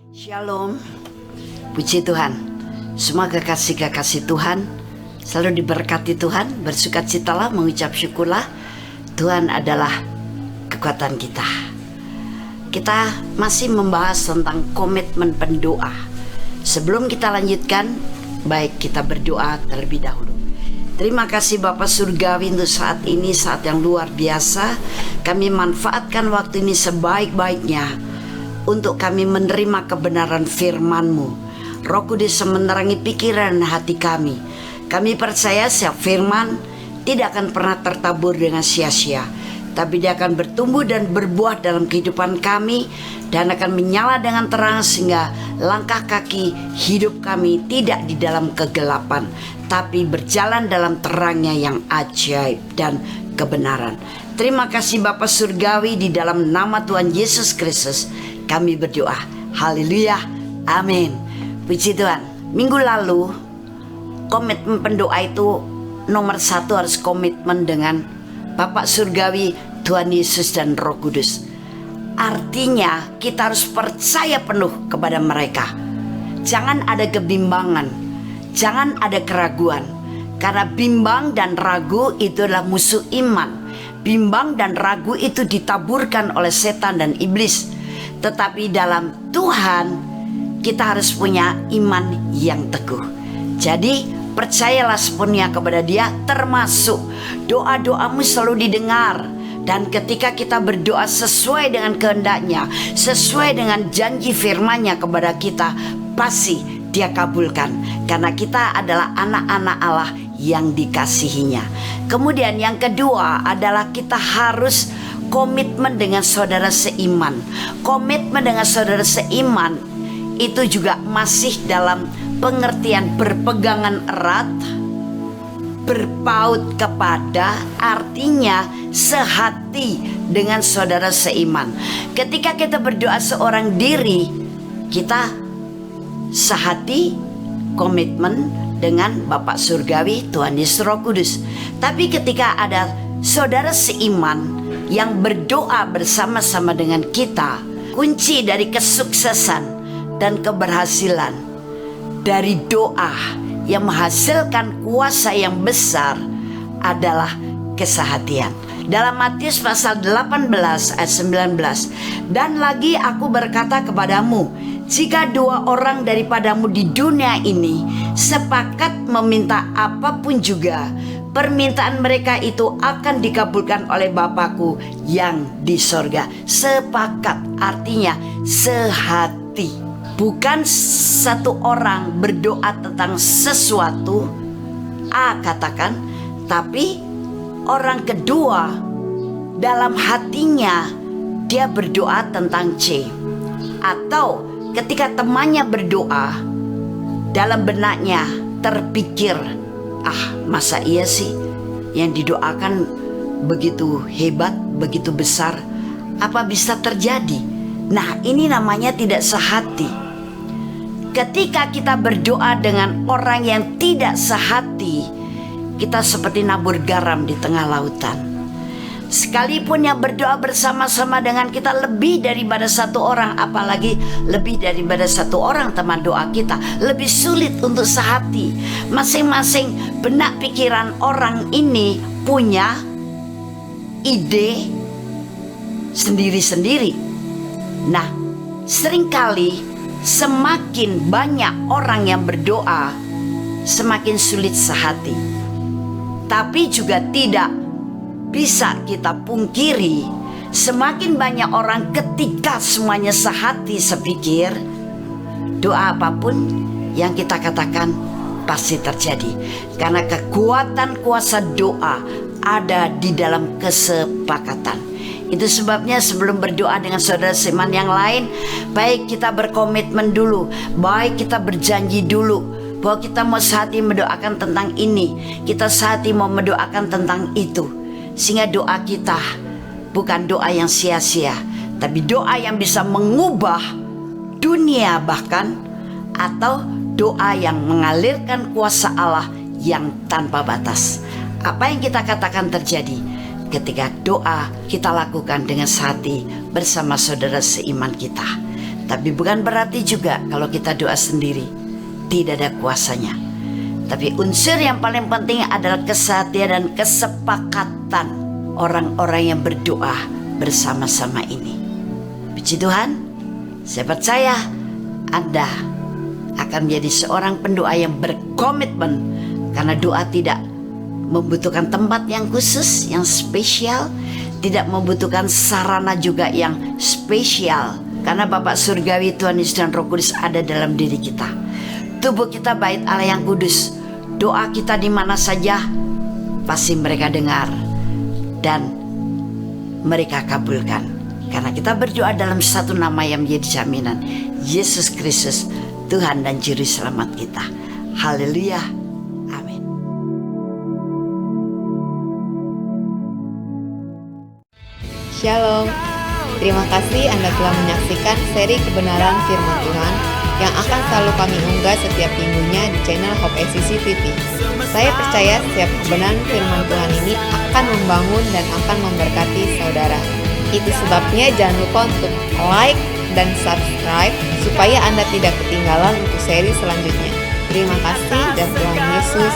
Shalom, puji Tuhan. Semua kekasih-kekasih Tuhan selalu diberkati Tuhan. Bersukacitalah, mengucap syukurlah. Tuhan adalah kekuatan kita. Kita masih membahas tentang komitmen pendoa. Sebelum kita lanjutkan, baik kita berdoa terlebih dahulu. Terima kasih Bapa Surgawi untuk saat ini, saat yang luar biasa. Kami manfaatkan waktu ini sebaik-baiknya untuk kami menerima kebenaran firman-Mu. Roh Kudus menerangi pikiran dan hati kami. Kami percaya setiap firman tidak akan pernah tertabur dengan sia-sia, tapi dia akan bertumbuh dan berbuah dalam kehidupan kami dan akan menyala dengan terang, sehingga langkah kaki hidup kami tidak di dalam kegelapan, tapi berjalan dalam terangnya yang ajaib dan kebenaran. Terima kasih Bapa Surgawi, di dalam nama Tuhan Yesus Kristus kami berdoa. Haleluya, amin. Puji Tuhan. Minggu lalu, komitmen pendoa itu nomor satu harus komitmen dengan Bapak Surgawi, Tuhan Yesus dan Roh Kudus. Artinya kita harus percaya penuh kepada mereka. Jangan ada kebimbangan, jangan ada keraguan. Karena bimbang dan ragu itu adalah musuh iman. Bimbang dan ragu itu ditaburkan oleh setan dan iblis. Tetapi dalam Tuhan kita harus punya iman yang teguh. Jadi percayalah sepenuhnya kepada Dia, termasuk doa-doamu selalu didengar. Dan ketika kita berdoa sesuai dengan kehendak-Nya, sesuai dengan janji firman-Nya kepada kita, pasti Dia kabulkan. Karena kita adalah anak-anak Allah yang dikasihinya. Kemudian yang kedua adalah kita harus komitmen dengan saudara seiman. Komitmen dengan saudara seiman itu juga masih dalam pengertian berpegangan erat, berpaut kepada, artinya sehati dengan saudara seiman. Ketika kita berdoa seorang diri, kita sehati, komitmen dengan Bapak Surgawi, Tuhan Yesus Roh Kudus. Tapi ketika ada saudara seiman yang berdoa bersama-sama dengan kita, kunci dari kesuksesan dan keberhasilan dari doa yang menghasilkan kuasa yang besar adalah kesehatian. Dalam Matius pasal 18 ayat 19, dan lagi aku berkata kepadamu, jika dua orang daripadamu di dunia ini sepakat meminta apapun juga, permintaan mereka itu akan dikabulkan oleh Bapakku yang di sorga. Sepakat artinya sehati. Bukan satu orang berdoa tentang sesuatu, A katakan, tapi orang kedua dalam hatinya dia berdoa tentang C. Atau ketika temannya berdoa, dalam benaknya terpikir, masa iya sih yang didoakan begitu hebat, begitu besar, apa bisa terjadi? Nah, ini namanya tidak sehati. Ketika kita berdoa dengan orang yang tidak sehati, kita seperti nabur garam di tengah lautan. Sekalipun yang berdoa bersama-sama dengan kita lebih daripada satu orang, apalagi lebih daripada satu orang teman doa kita, lebih sulit untuk sehati. Masing-masing benak pikiran orang ini punya ide sendiri-sendiri. Nah, seringkali semakin banyak orang yang berdoa, semakin sulit sehati. Tapi juga tidak bisa kita pungkiri, semakin banyak orang ketika semuanya sehati sepikir, doa apapun yang kita katakan pasti terjadi. Karena kekuatan kuasa doa ada di dalam kesepakatan. Itu sebabnya sebelum berdoa dengan saudara seiman yang lain, baik kita berkomitmen dulu, baik kita berjanji dulu bahwa kita mau sehati mendoakan tentang ini, kita sehati mau mendoakan tentang itu. Sehingga doa kita bukan doa yang sia-sia, tapi doa yang bisa mengubah dunia bahkan, atau doa yang mengalirkan kuasa Allah yang tanpa batas. Apa yang kita katakan terjadi ketika doa kita lakukan dengan sehati bersama saudara seiman kita. Tapi bukan berarti juga kalau kita doa sendiri tidak ada kuasanya. Tapi unsur yang paling penting adalah kesehatian dan kesepakatan orang-orang yang berdoa bersama-sama ini. Puji Tuhan, saya percaya Anda akan menjadi seorang pendoa yang berkomitmen, karena doa tidak membutuhkan tempat yang khusus, yang spesial, tidak membutuhkan sarana juga yang spesial, karena Bapa Surgawi, Tuhan Yesus dan Roh Kudus ada dalam diri kita. Tubuh kita bait Allah yang kudus. Doa kita di mana saja pasti mereka dengar dan mereka kabulkan, karena kita berdoa dalam satu nama yang menjadi jaminan, Yesus Kristus, Tuhan dan Juru Selamat kita. Haleluya, amin. Shalom, terima kasih Anda telah menyaksikan seri kebenaran firman Tuhan yang akan selalu kami unggah setiap minggunya di channel Hope SCC TV. Saya percaya setiap kebenaran firman Tuhan ini akan membangun dan akan memberkati saudara. Itu sebabnya jangan lupa untuk like dan subscribe supaya Anda tidak ketinggalan untuk seri selanjutnya. Terima kasih dan Tuhan Yesus